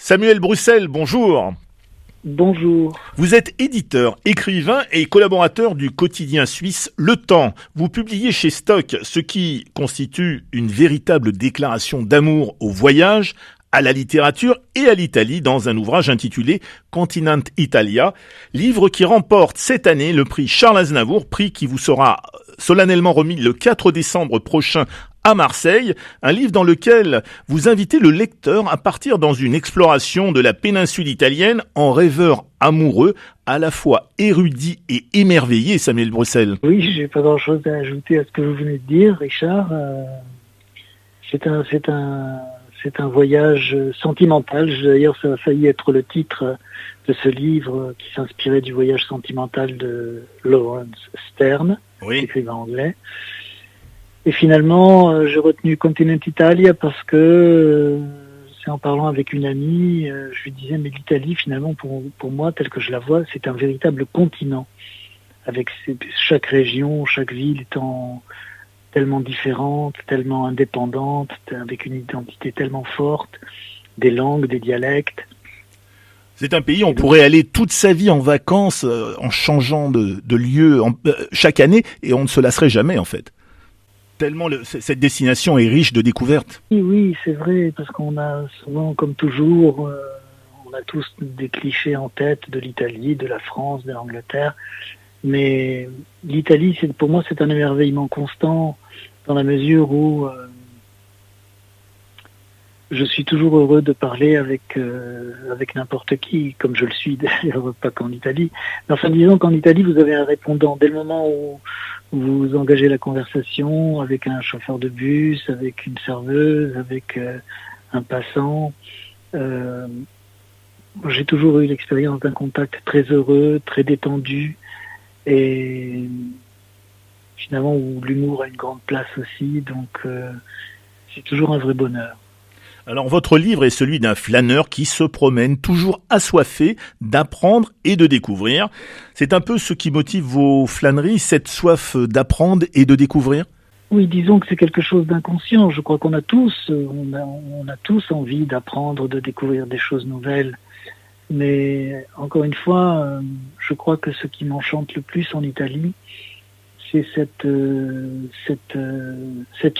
Samuel Bruxelles, bonjour. Bonjour. Vous êtes éditeur, écrivain et collaborateur du quotidien suisse Le Temps. Vous publiez chez Stock ce qui constitue une véritable déclaration d'amour au voyage, à la littérature et à l'Italie dans un ouvrage intitulé Continent Italia, livre qui remporte cette année le prix Charles Aznavour, prix qui vous sera solennellement remis le 4 décembre prochain à Marseille, un livre dans lequel vous invitez le lecteur à partir dans une exploration de la péninsule italienne en rêveur amoureux, à la fois érudit et émerveillé, Samuel Bruxelles. Oui, j'ai pas grand-chose à ajouter à ce que vous venez de dire, Richard. C'est un voyage sentimental. D'ailleurs, ça a failli être le titre de ce livre qui s'inspirait du voyage sentimental de Lawrence Stern, écrivain anglais. Et finalement, j'ai retenu Continent Italia parce que c'est en parlant avec une amie, je lui disais, mais l'Italie, finalement, pour moi, telle que je la vois, c'est un véritable continent, avec chaque région, chaque ville étant tellement différente, tellement indépendante, avec une identité tellement forte, des langues, des dialectes. C'est un pays où on pourrait aller toute sa vie en vacances en changeant de lieu chaque année et on ne se lasserait jamais, en fait. Tellement cette destination est riche de découvertes. Oui, c'est vrai, parce qu'on a souvent, comme toujours, on a tous des clichés en tête de l'Italie, de la France, de l'Angleterre. Mais l'Italie, pour moi, c'est un émerveillement constant dans la mesure où je suis toujours heureux de parler avec n'importe qui, comme je le suis d'ailleurs, pas qu'en Italie. Mais enfin, disons qu'en Italie, vous avez un répondant. Dès le moment où vous engagez la conversation avec un chauffeur de bus, avec une serveuse, avec un passant, j'ai toujours eu l'expérience d'un contact très heureux, très détendu, et finalement où l'humour a une grande place aussi, donc c'est toujours un vrai bonheur. Alors votre livre est celui d'un flâneur qui se promène toujours assoiffé d'apprendre et de découvrir. C'est un peu ce qui motive vos flâneries, cette soif d'apprendre et de découvrir ? Oui, disons que c'est quelque chose d'inconscient. Je crois qu'on a tous, on a tous envie d'apprendre, de découvrir des choses nouvelles. Mais encore une fois, je crois que ce qui m'enchante le plus en Italie, c'est cette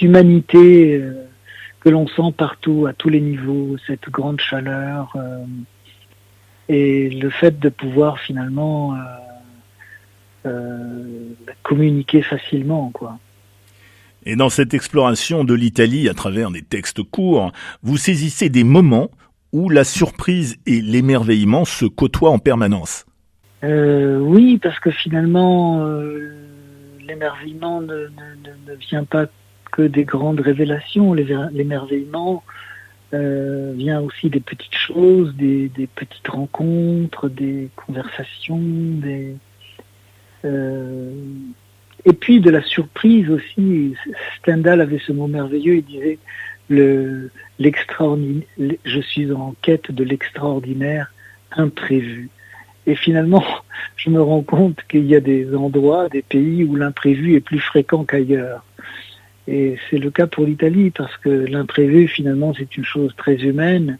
humanité que l'on sent partout, à tous les niveaux, cette grande chaleur et le fait de pouvoir finalement communiquer facilement, quoi. Et dans cette exploration de l'Italie à travers des textes courts, vous saisissez des moments où la surprise et l'émerveillement se côtoient en permanence. Oui, parce que finalement, l'émerveillement ne vient pas que des grandes révélations. L'émerveillement vient aussi des petites choses, des petites rencontres, des conversations, et puis de la surprise aussi. Stendhal avait ce mot merveilleux, il disait l'extraordinaire, je suis en quête de l'extraordinaire imprévu. Et finalement, je me rends compte qu'il y a des endroits, des pays où l'imprévu est plus fréquent qu'ailleurs. Et c'est le cas pour l'Italie, parce que l'imprévu, finalement, c'est une chose très humaine.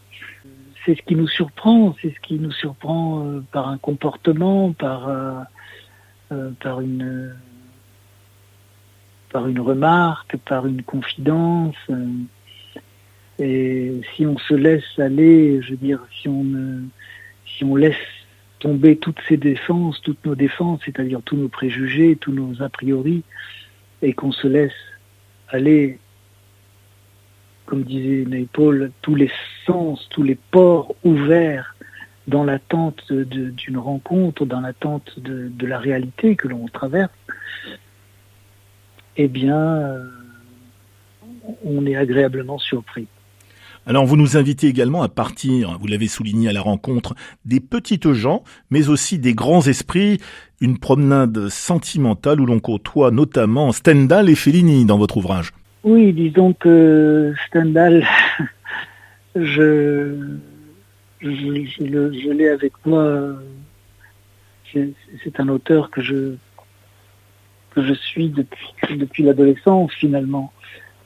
C'est ce qui nous surprend, par un comportement, par une remarque, par une confidence. Et si on se laisse aller, je veux dire, si on laisse tomber toutes nos défenses, c'est-à-dire tous nos préjugés, tous nos a priori, et qu'on se laisse aller, comme disait Naipaul, tous les sens, tous les pores ouverts dans l'attente d'une rencontre, dans l'attente de la réalité que l'on traverse, eh bien, on est agréablement surpris. Alors vous nous invitez également à partir, vous l'avez souligné à la rencontre, des petites gens, mais aussi des grands esprits, une promenade sentimentale où l'on côtoie notamment Stendhal et Fellini dans votre ouvrage. Oui, disons que Stendhal, je l'ai avec moi. C'est un auteur que je suis depuis l'adolescence finalement,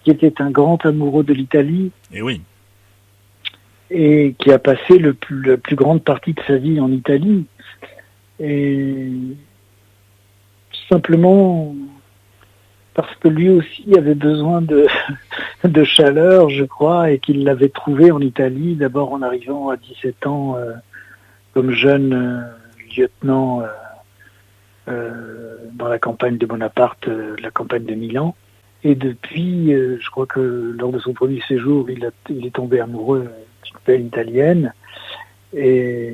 qui était un grand amoureux de l'Italie. Et oui. et qui a passé la plus grande partie de sa vie en Italie. Et simplement parce que lui aussi avait besoin de chaleur, je crois, et qu'il l'avait trouvé en Italie, d'abord en arrivant à 17 ans comme jeune lieutenant dans la campagne de Bonaparte, la campagne de Milan. Et depuis, je crois que lors de son premier séjour, il est tombé amoureux d'une belle italienne. Et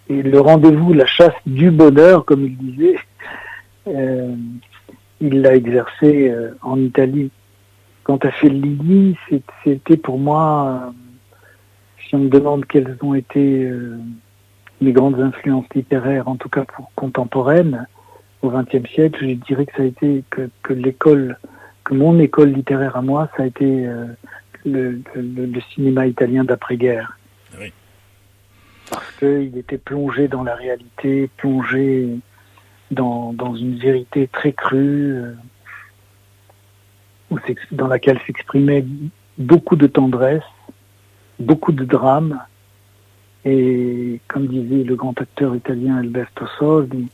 le rendez-vous, la chasse du bonheur, comme il disait, il l'a exercé en Italie. Quant à Fellini, c'était pour moi, si on me demande quelles ont été mes grandes influences littéraires, en tout cas contemporaines, au XXe siècle, je dirais que ça a été que mon école littéraire à moi, ça a été le cinéma italien d'après-guerre. Oui. Parce qu'il était plongé dans la réalité, plongé dans une vérité très crue, dans laquelle s'exprimait beaucoup de tendresse, beaucoup de drame. Et comme disait le grand acteur italien Alberto Sordi,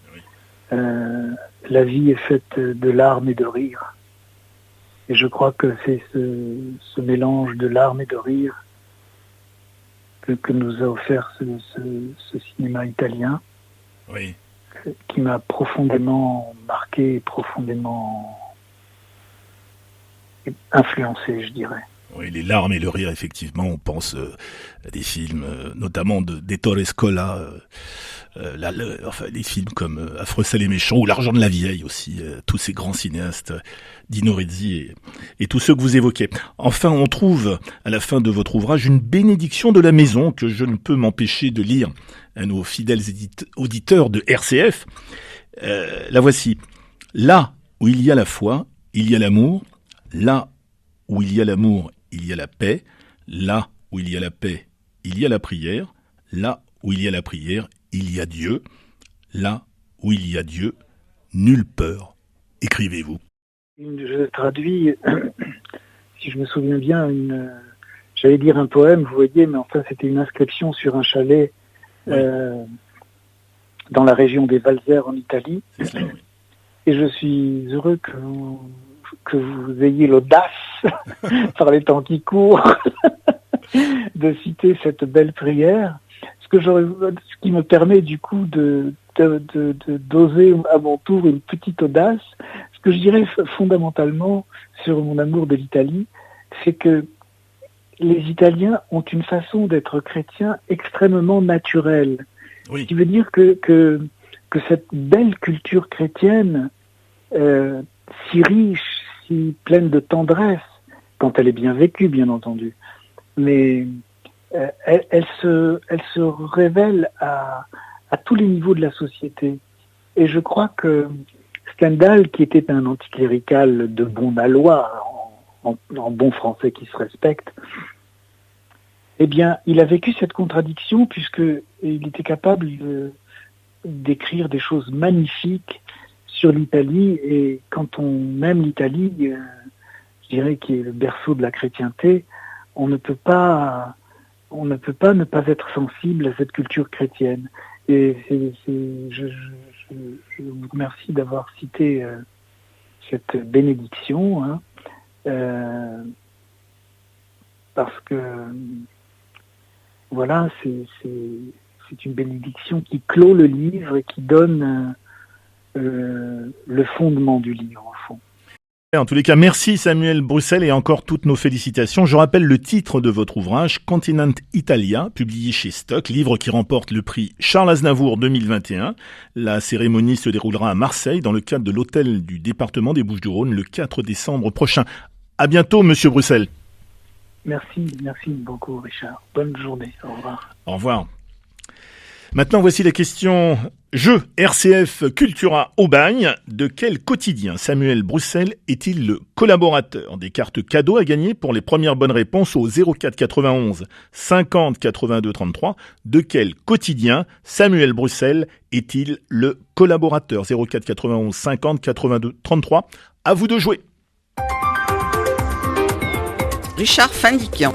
la vie est faite de larmes et de rire. Et je crois que c'est ce mélange de larmes et de rire que nous a offert ce cinéma italien, oui, qui m'a profondément marqué, profondément influencé, je dirais. Oui, les larmes et le rire, effectivement, on pense à des films, notamment d'Ettore Scola, des films comme Affreux, sale et méchant, ou L'argent de la vieille aussi, tous ces grands cinéastes, Dino Risi et tous ceux que vous évoquez. Enfin, on trouve à la fin de votre ouvrage une bénédiction de la maison que je ne peux m'empêcher de lire à nos fidèles auditeurs de RCF. La voici. Là où il y a la foi, il y a l'amour. Là où il y a l'amour, il y a la paix. Là où il y a la paix, il y a la prière. Là où il y a la prière, il y a Dieu. Là où il y a Dieu, nulle peur. Écrivez-vous. Je traduis, si je me souviens bien, j'allais dire un poème, vous voyez, mais enfin c'était une inscription sur un chalet dans la région des Valserres en Italie. C'est cela, oui. Et je suis heureux que vous ayez l'audace, par les temps qui courent, de citer cette belle prière, ce qui me permet du coup d'oser à mon tour une petite audace. Ce que je dirais fondamentalement sur mon amour de l'Italie, c'est que les Italiens ont une façon d'être chrétiens extrêmement naturelle. Oui. Ce qui veut dire que cette belle culture chrétienne, si riche, si pleine de tendresse, quand elle est bien vécue, bien entendu, mais elle se révèle à tous les niveaux de la société. Et je crois que Stendhal, qui était un anticlérical de bon aloi, en bon français qui se respecte, eh bien, il a vécu cette contradiction puisqu'il était capable d'écrire des choses magnifiques sur l'Italie. Et quand on aime l'Italie, je dirais qui est le berceau de la chrétienté, on ne peut pas ne pas être sensible à cette culture chrétienne. Et je vous remercie d'avoir cité cette bénédiction, hein, parce que voilà, c'est une bénédiction qui clôt le livre et qui donne le fondement du livre, au fond. En tous les cas, merci Samuel Bruxelles et encore toutes nos félicitations. Je rappelle le titre de votre ouvrage, Continent Italia, publié chez Stock, livre qui remporte le prix Charles Aznavour 2021. La cérémonie se déroulera à Marseille dans le cadre de l'hôtel du département des Bouches-du-Rhône le 4 décembre prochain. À bientôt, monsieur Bruxelles. Merci beaucoup, Richard. Bonne journée. Au revoir. Au revoir. Maintenant, voici la question jeu RCF Cultura Aubagne. De quel quotidien Samuel Bruxelles est-il le collaborateur? Des cartes cadeaux à gagner pour les premières bonnes réponses au 04 91 50 82 33. De quel quotidien Samuel Bruxelles est-il le collaborateur? 04 91 50 82 33. À vous de jouer. Richard Fandikian.